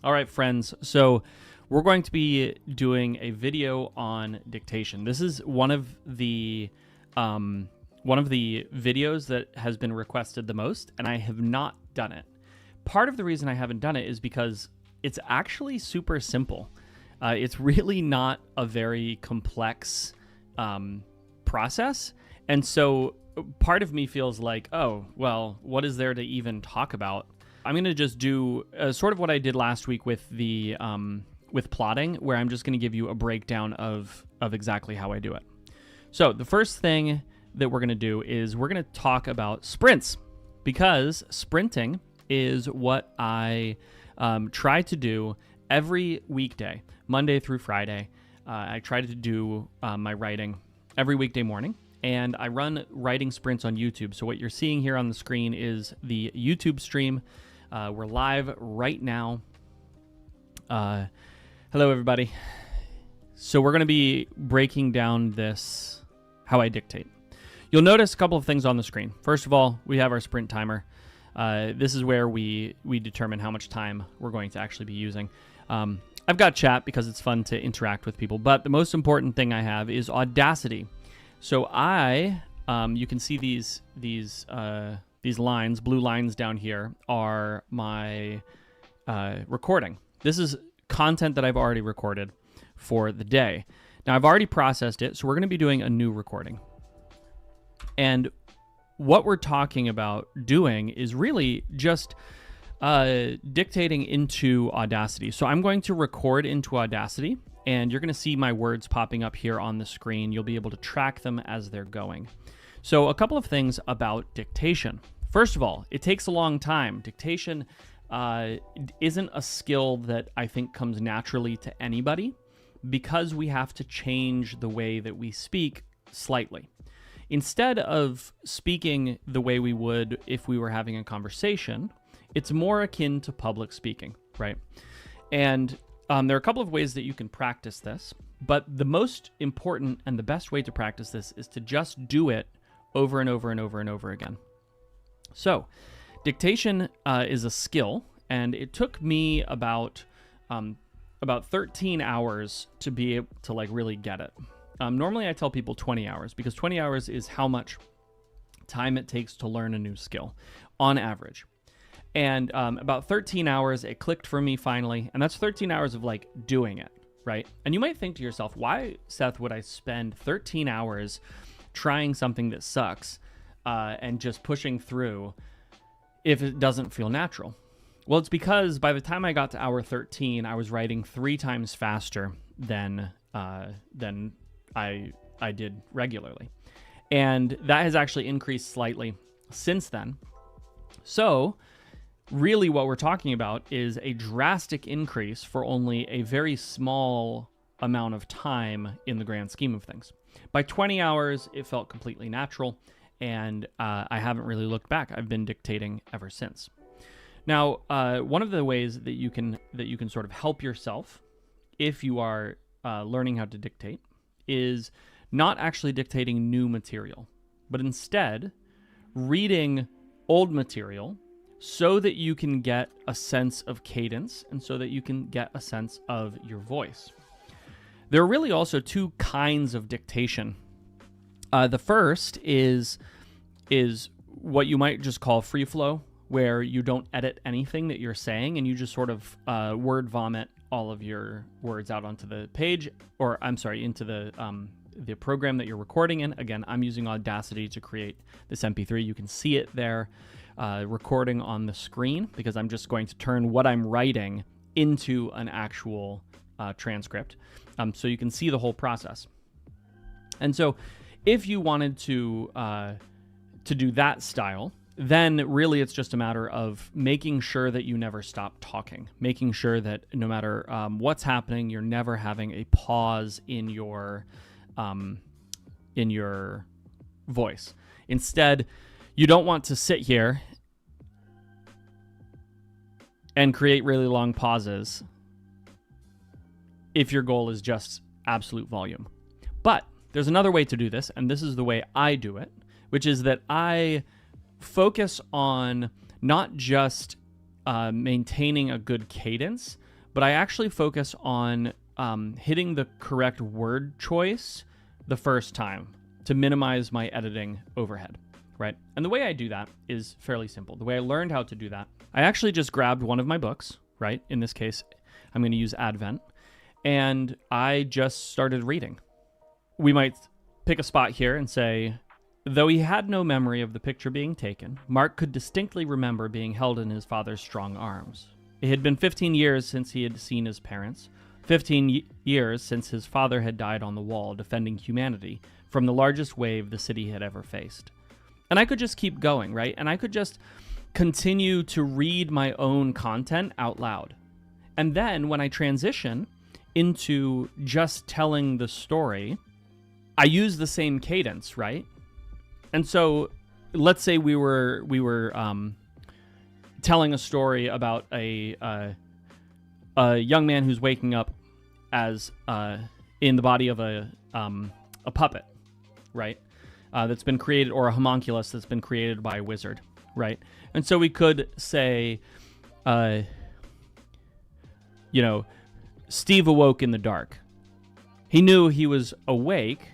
All right, friends. So we're going to be doing a video on dictation. This is one of the videos that has been requested the most, and I have not done it. Part of the reason I haven't done it is because it's actually super simple. It's really not a very complex process, and so part of me feels like, oh, well, what is there to even talk about? I'm going to just do sort of what I did last week with the with plotting, where I'm just going to give you a breakdown of exactly how I do it. So the first thing that we're going to do is we're going to talk about sprints, because sprinting is what I try to do every weekday, Monday through Friday. I try to do my writing every weekday morning, and I run writing sprints on YouTube. So what you're seeing here on the screen is the YouTube stream. We're live right now. Hello, everybody. So we're going to be breaking down this, how I dictate. You'll notice a couple of things on the screen. First of all, we have our sprint timer. This is where we determine how much time we're going to actually be using. I've got chat because it's fun to interact with people, but the most important thing I have is Audacity. So you can see these lines, blue lines down here, are my recording. This is content that I've already recorded for the day. Now, I've already processed it, so we're going to be doing a new recording. And what we're talking about doing is really just dictating into Audacity. So I'm going to record into Audacity, and you're going to see my words popping up here on the screen. You'll be able to track them as they're going. So a couple of things about dictation. First of all, it takes a long time. Dictation isn't a skill that I think comes naturally to anybody, because we have to change the way that we speak slightly. Instead of speaking the way we would if we were having a conversation, it's more akin to public speaking, right? And there are a couple of ways that you can practice this, but the most important and the best way to practice this is to just do it over and over and over and over again. So dictation is a skill, and it took me about 13 hours to be able to really get it. Normally I tell people 20 hours, because 20 hours is how much time it takes to learn a new skill on average. And about 13 hours, it clicked for me finally, and that's 13 hours of doing it, right? And you might think to yourself, why, Seth, would I spend 13 hours trying something that sucks and just pushing through if it doesn't feel natural? Well, it's because by the time I got to hour 13, I was writing 3 times faster than I did regularly. And that has actually increased slightly since then. So really what we're talking about is a drastic increase for only a very small amount of time in the grand scheme of things. By 20 hours, it felt completely natural, and I haven't really looked back. I've been dictating ever since. Now, one of the ways that you can sort of help yourself if you are learning how to dictate is not actually dictating new material, but instead reading old material so that you can get a sense of cadence and so that you can get a sense of your voice. There are really also 2 kinds of dictation. The first is what you might just call free flow, where you don't edit anything that you're saying and you just sort of word vomit all of your words out onto the page, or I'm sorry, into the program that you're recording in. Again, I'm using Audacity to create this MP3. You can see it there recording on the screen, because I'm just going to turn what I'm writing into an actual transcript, so you can see the whole process. And so if you wanted to do that style, then really it's just a matter of making sure that you never stop talking, making sure that no matter what's happening, you're never having a pause in your voice. Instead, you don't want to sit here and create really long pauses if your goal is just absolute volume. But there's another way to do this, and this is the way I do it, which is that I focus on not just maintaining a good cadence, but I actually focus on hitting the correct word choice the first time to minimize my editing overhead, right? And the way I do that is fairly simple. The way I learned how to do that, I actually just grabbed one of my books, right? In this case, I'm going to use Advent, and I just started reading. We might pick a spot here and say, though he had no memory of the picture being taken, Mark could distinctly remember being held in his father's strong arms. It had been 15 years since he had seen his parents, 15 years since his father had died on the wall defending humanity from the largest wave the city had ever faced. And I could just keep going, right? And I could just continue to read my own content out loud. And then when I transition into just telling the story, I use the same cadence, right? And so let's say we were telling a story about a young man who's waking up as in the body of a puppet, right? That's been created, or a homunculus that's been created by a wizard, right? And so we could say, Steve awoke in the dark. He knew he was awake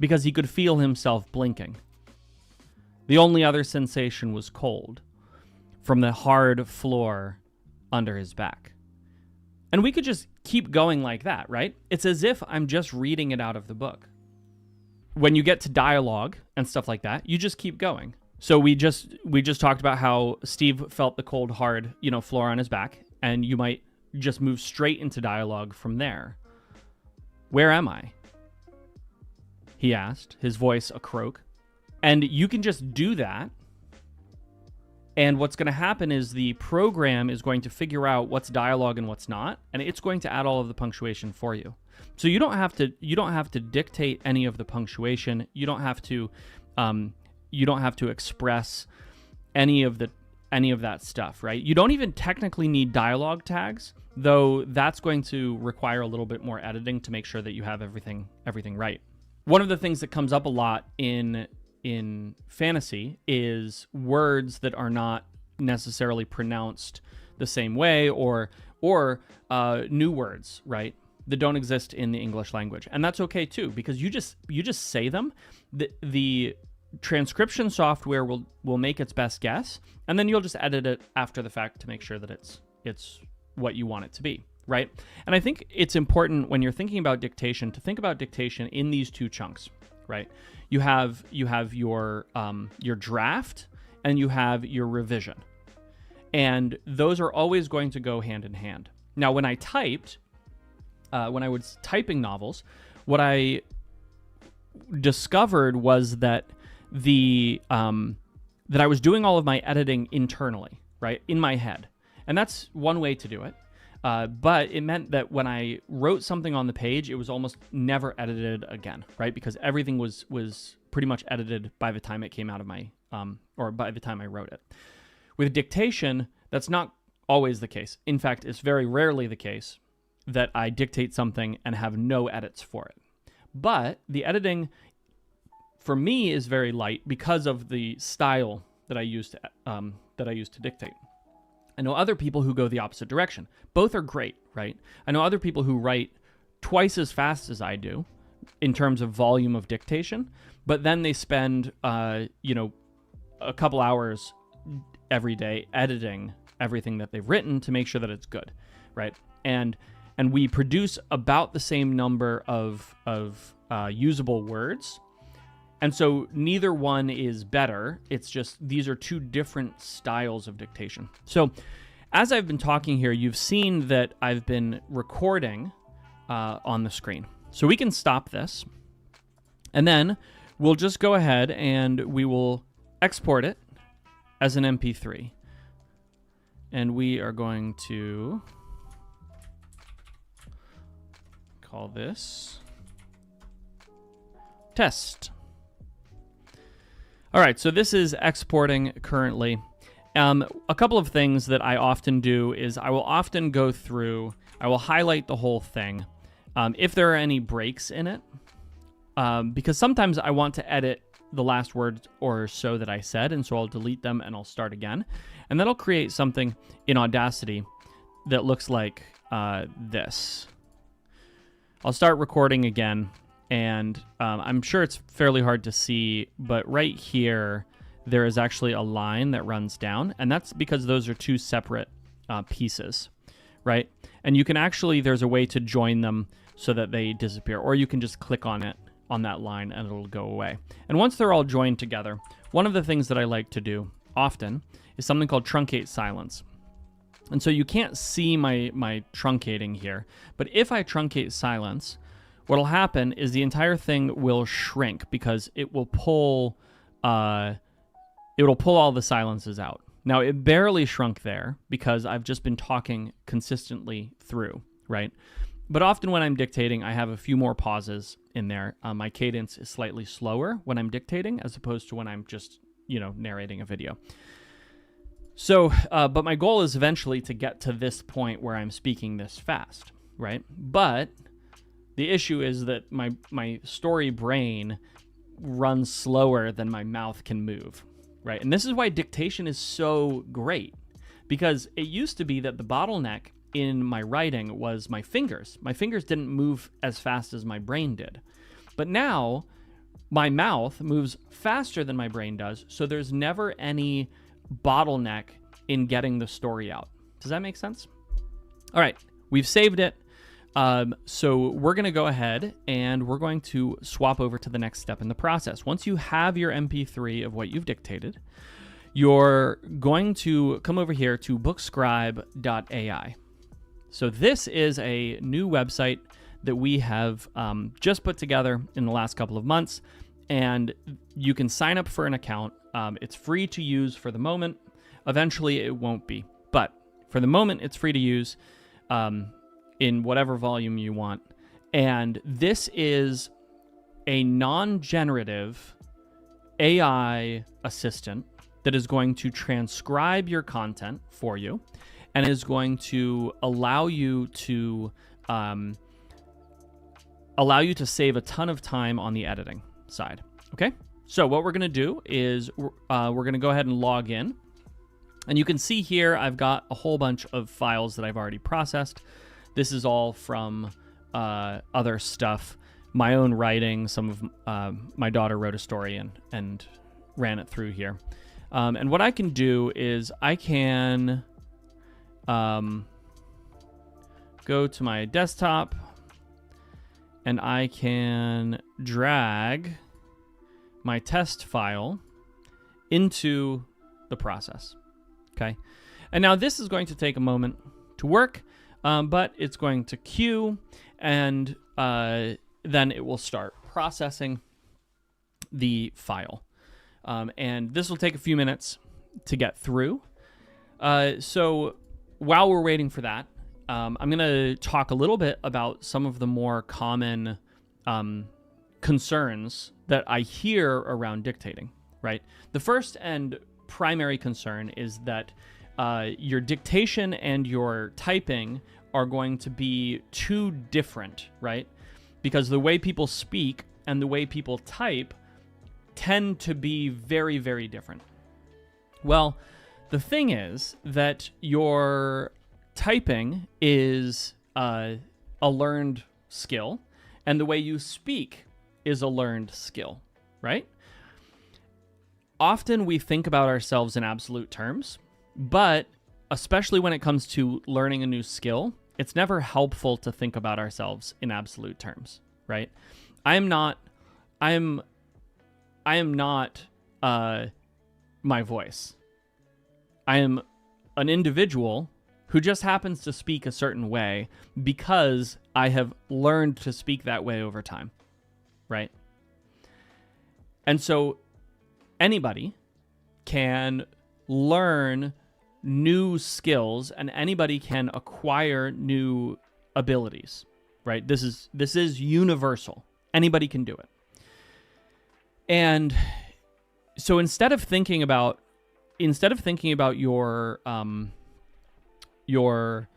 because he could feel himself blinking. The only other sensation was cold from the hard floor under his back. And we could just keep going like that, right? It's as if I'm just reading it out of the book. When you get to dialogue and stuff like that, you just keep going. So we just talked about how Steve felt the cold, hard, floor on his back, and you might just move straight into dialogue from there. Where am I? He asked, his voice a croak. And you can just do that. And what's going to happen is the program is going to figure out what's dialogue and what's not, and it's going to add all of the punctuation for you. So you don't have to dictate any of the punctuation. You don't have to express any of that stuff, right? You don't even technically need dialogue tags, though that's going to require a little bit more editing to make sure that you have everything right. One of the things that comes up a lot in fantasy is words that are not necessarily pronounced the same way, or new words, right, that don't exist in the English language. And that's okay too, because you just say them. The transcription software will make its best guess, and then you'll just edit it after the fact to make sure that it's what you want it to be, right? And I think it's important when you're thinking about dictation to think about dictation in these two chunks, right? You have your draft and you have your revision, and those are always going to go hand in hand. Now, when I was typing novels, what I discovered was that that I was doing all of my editing internally, right, in my head. And that's one way to do it. But it meant that when I wrote something on the page, it was almost never edited again, right? Because everything was pretty much edited by the time it came out of my, or by the time I wrote it. With dictation, that's not always the case. In fact, it's very rarely the case that I dictate something and have no edits for it. But the editing for me is very light because of the style that I use to dictate. I know other people who go the opposite direction. Both are great, right? I know other people who write twice as fast as I do in terms of volume of dictation, but then they spend, a couple hours every day editing everything that they've written to make sure that it's good, right? And we produce about the same number of usable words. And so neither one is better. It's just these are two different styles of dictation. So as I've been talking here, you've seen that I've been recording on the screen. So we can stop this. And then we'll just go ahead and we will export it as an MP3. And we are going to call this test. All right, so this is exporting currently. A couple of things that I often do is I will often go through, I will highlight the whole thing if there are any breaks in it, because sometimes I want to edit the last word or so that I said, and so I'll delete them and I'll start again. And that'll create something in Audacity that looks like this. I'll start recording again, and I'm sure it's fairly hard to see, but right here, there is actually a line that runs down, and that's because those are two separate pieces, right? And you can actually, there's a way to join them so that they disappear, or you can just click on it, on that line, and it'll go away. And once they're all joined together, one of the things that I like to do often is something called Truncate Silence. And so you can't see my truncating here, but if I truncate silence, what'll happen is the entire thing will shrink because it will pull all the silences out. Now, it barely shrunk there because I've just been talking consistently through, right? But often when I'm dictating, I have a few more pauses in there. My cadence is slightly slower when I'm dictating as opposed to when I'm just, narrating a video. So, but my goal is eventually to get to this point where I'm speaking this fast, right? But the issue is that my story brain runs slower than my mouth can move, right? And this is why dictation is so great, because it used to be that the bottleneck in my writing was my fingers. My fingers didn't move as fast as my brain did. But now my mouth moves faster than my brain does, so there's never any bottleneck in getting the story out. Does that make sense? All right, we've saved it. So we're going to go ahead and we're going to swap over to the next step in the process. Once you have your MP3 of what you've dictated, you're going to come over here to Bookscribe.ai. So this is a new website that we have just put together in the last couple of months, and you can sign up for an account. It's free to use for the moment. Eventually it won't be, but for the moment it's free to use in whatever volume you want. And this is a non-generative AI assistant that is going to transcribe your content for you and is going to allow you to save a ton of time on the editing side. Okay, so what we're going to do is we're going to go ahead and log in, and you can see here I've got a whole bunch of files that I've already processed. This is all from other stuff, my own writing. Some of my daughter wrote a story and ran it through here. And what I can do is I can go to my desktop and I can drag my test file into the process. Okay. And now this is going to take a moment to work, but it's going to queue, and then it will start processing the file. And this will take a few minutes to get through. So while we're waiting for that, I'm going to talk a little bit about some of the more common concerns that I hear around dictating, right? The first and primary concern is that your dictation and your typing are going to be too different, right? Because the way people speak and the way people type tend to be very, very different. Well, the thing is that your typing is a learned skill, and the way you speak is a learned skill, right? Often we think about ourselves in absolute terms, but especially when it comes to learning a new skill, it's never helpful to think about ourselves in absolute terms, right? I am not my voice. I am an individual who just happens to speak a certain way because I have learned to speak that way over time, right? And so anybody can learn new skills and anybody can acquire new abilities, right? This is universal. Anybody can do it. And so instead of thinking about your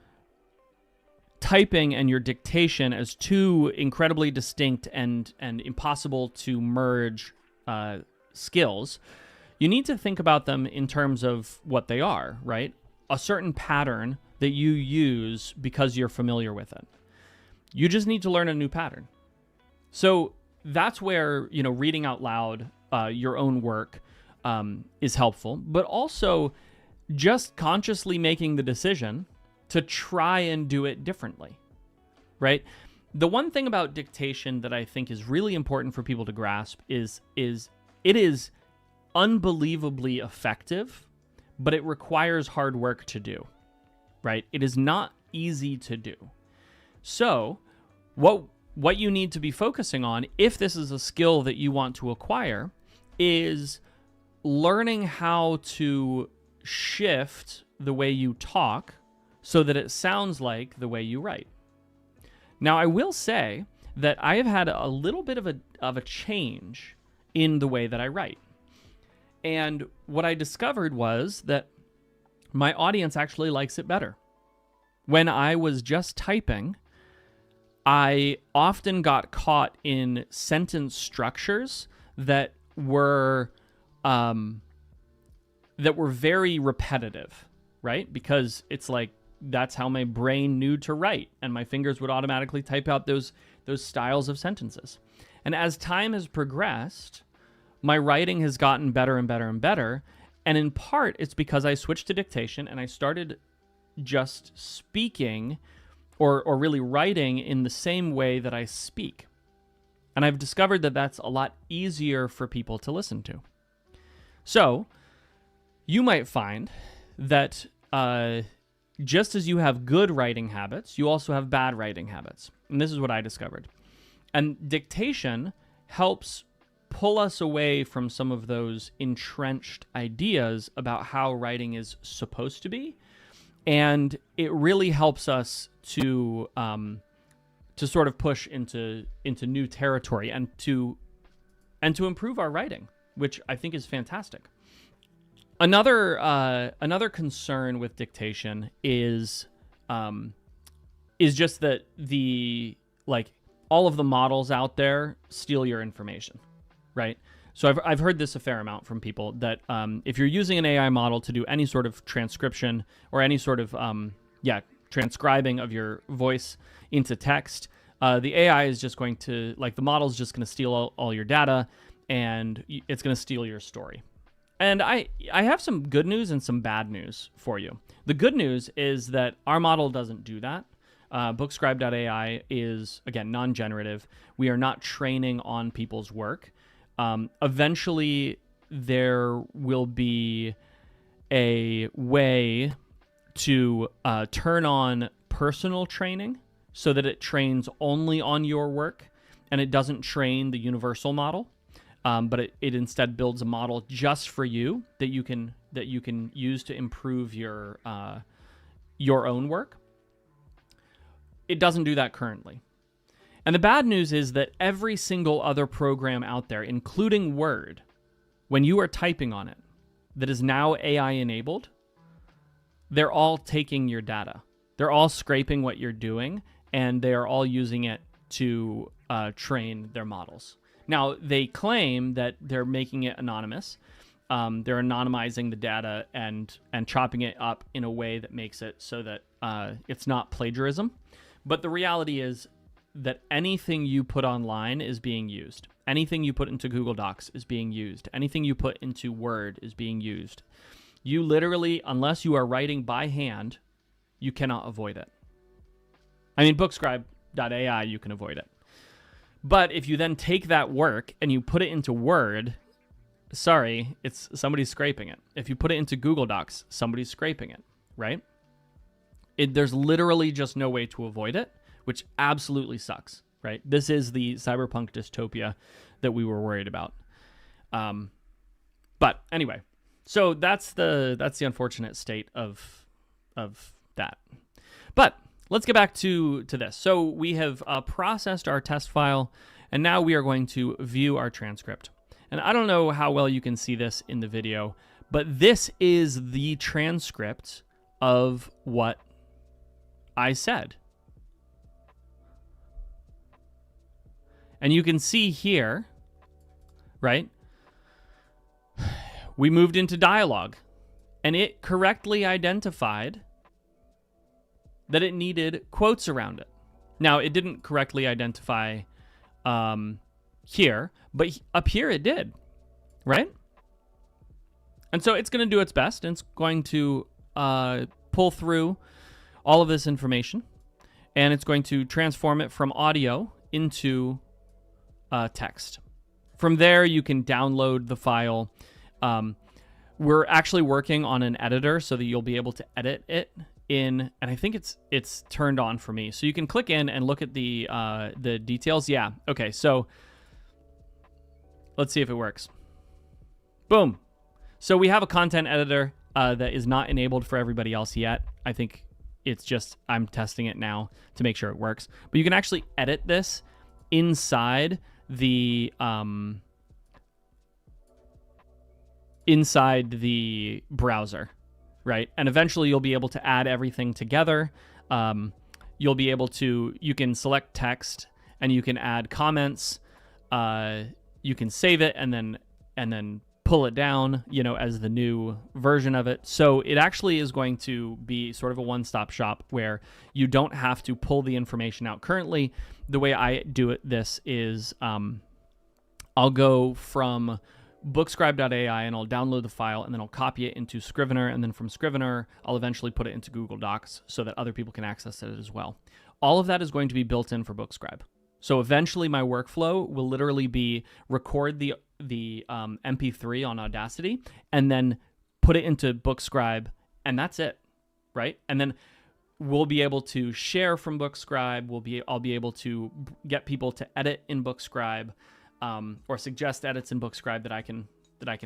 typing and your dictation as two incredibly distinct and impossible to merge skills, you need to think about them in terms of what they are, right? A certain pattern that you use because you're familiar with it. You just need to learn a new pattern. So that's where, reading out loud your own work is helpful, but also just consciously making the decision to try and do it differently, right? The one thing about dictation that I think is really important for people to grasp is it is unbelievably effective, but it requires hard work to do, right? It is not easy to do. So what you need to be focusing on, if this is a skill that you want to acquire, is learning how to shift the way you talk so that it sounds like the way you write. Now, I will say that I have had a little bit of a change in the way that I write. And what I discovered was that my audience actually likes it better. When I was just typing, I often got caught in sentence structures that were very repetitive, right? Because it's like that's how my brain knew to write, and my fingers would automatically type out those styles of sentences. And as time has progressed, my writing has gotten better and better and better. And in part, it's because I switched to dictation and I started just speaking or really writing in the same way that I speak. And I've discovered that that's a lot easier for people to listen to. So you might find that just as you have good writing habits, you also have bad writing habits. And this is what I discovered. And dictation helps pull us away from some of those entrenched ideas about how writing is supposed to be. And it really helps us to sort of push into new territory and to improve our writing, which I think is fantastic. Another concern with dictation is just that all of the models out there steal your information, right? So I've heard this a fair amount from people that if you're using an AI model to do any sort of transcription or any sort of transcribing of your voice into text, the AI is just going to, the model is just going to steal all your data, and it's going to steal your story. And I have some good news and some bad news for you. The good news is that our model doesn't do that. Bookscribe.ai is, again, non-generative. We are not training on people's work. Eventually, there will be a way to turn on personal training so that it trains only on your work and it doesn't train the universal model. But it instead builds a model just for you that you can use to improve your own work. It doesn't do that currently. And the bad news is that every single other program out there, including Word, when you are typing on it, that is now AI enabled, they're all taking your data. They're all scraping what you're doing, and they are all using it to train their models. Now, they claim that they're making it anonymous. They're anonymizing the data and chopping it up in a way that makes it so that it's not plagiarism. But the reality is that anything you put online is being used. Anything you put into Google Docs is being used. Anything you put into Word is being used. You literally, unless you are writing by hand, you cannot avoid it. I mean, Bookscribe.ai, you can avoid it. But if you then take that work and you put it into Word, sorry, it's somebody's scraping it. If you put it into Google Docs, somebody's scraping it, right? There's literally just no way to avoid it, which absolutely sucks, right? This is the cyberpunk dystopia that we were worried about. But anyway, so that's the unfortunate state of that. But let's get back to this. So we have processed our test file, and now we are going to view our transcript. And I don't know how well you can see this in the video, but this is the transcript of what I said. And you can see here, right? We moved into dialogue, and it correctly identified that it needed quotes around it. Now, it didn't correctly identify here, but up here it did, right? And so it's going to do its best, and it's going to pull through all of this information, and it's going to transform it from audio into text. From there, you can download the file. We're actually working on an editor so that you'll be able to edit it in, and I think it's turned on for me. So you can click in and look at the details. Yeah, okay, so let's see if it works. Boom. So we have a content editor that is not enabled for everybody else yet. I think it's just, I'm testing it now to make sure it works. But you can actually edit this inside the browser, right? And eventually you'll be able to add everything together. You'll be able to, you can select text and you can add comments. You can save it and then pull it down, as the new version of it. So it actually is going to be sort of a one-stop shop where you don't have to pull the information out. Currently, the way I do this is I'll go from Bookscribe.ai and I'll download the file and then I'll copy it into Scrivener, and then from Scrivener, I'll eventually put it into Google Docs so that other people can access it as well. All of that is going to be built in for Bookscribe. So eventually my workflow will literally be record the MP3 on Audacity and then put it into Bookscribe, and that's it, right? And then we'll be able to share from Bookscribe. I'll be able to get people to edit in Bookscribe, or suggest edits in Bookscribe that I can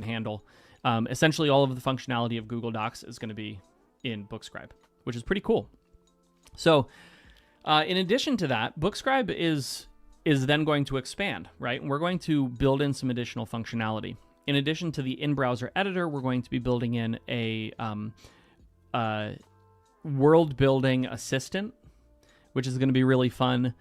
handle. Essentially, all of the functionality of Google Docs is going to be in Bookscribe, which is pretty cool. So, in addition to that, Bookscribe is then going to expand, right? And we're going to build in some additional functionality. In addition to the in-browser editor, we're going to be building in a world-building assistant, which is going to be really fun.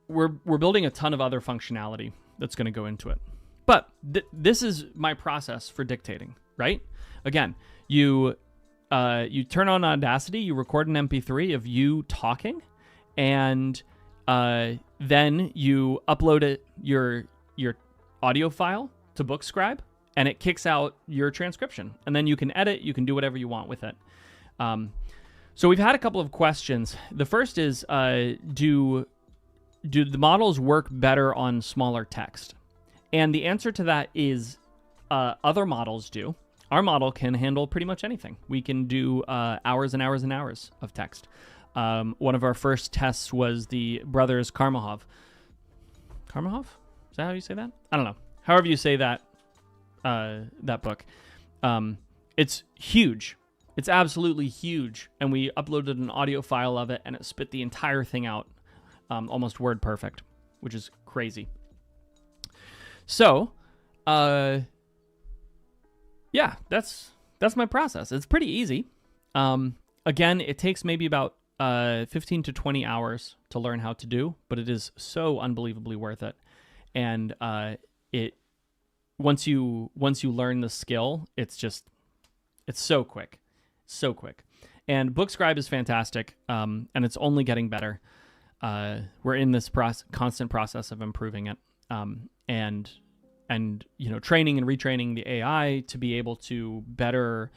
We're building a ton of other functionality that's going to go into it. But this is my process for dictating, right? Again, you turn on Audacity, you record an MP3 of you talking, and then you upload your audio file to Bookscribe, and it kicks out your transcription. And then you can edit, you can do whatever you want with it. So we've had a couple of questions. The first is, do the models work better on smaller text? And the answer to that is other models do. Our model can handle pretty much anything. We can do hours and hours and hours of text. One of our first tests was the brothers Karamazov. Karamazov? Is that how you say that? I don't know. However you say that book. It's huge. It's absolutely huge. And we uploaded an audio file of it, and it spit the entire thing out. Almost word perfect, which is crazy. So, yeah, that's my process. It's pretty easy. Again, it takes maybe about 15 to 20 hours to learn how to do, but it is so unbelievably worth it. And once you learn the skill, it's so quick, so quick. And Bookscribe is fantastic, and it's only getting better. We're in this constant process of improving it, and training and retraining the AI to be able to better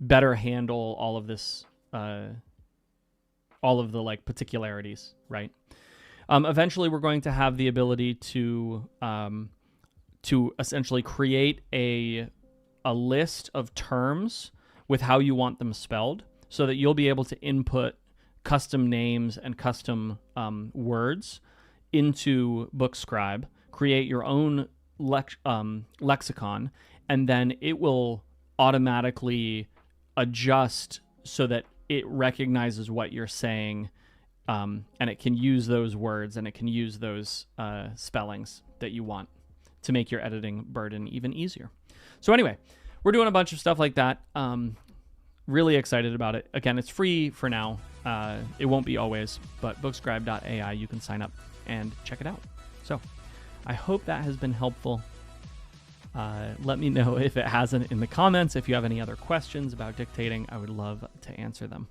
handle all of this, all of the particularities, right? Eventually, we're going to have the ability to essentially create a list of terms with how you want them spelled, so that you'll be able to input custom names and custom words into Bookscribe, create your own lexicon, and then it will automatically adjust so that it recognizes what you're saying, and it can use those words and it can use those spellings that you want to make your editing burden even easier. So anyway, we're doing a bunch of stuff like that. Really excited about it. Again, it's free for now. It won't be always, but Bookscribe.ai, you can sign up and check it out. So I hope that has been helpful. Let me know if it hasn't in the comments. If you have any other questions about dictating, I would love to answer them.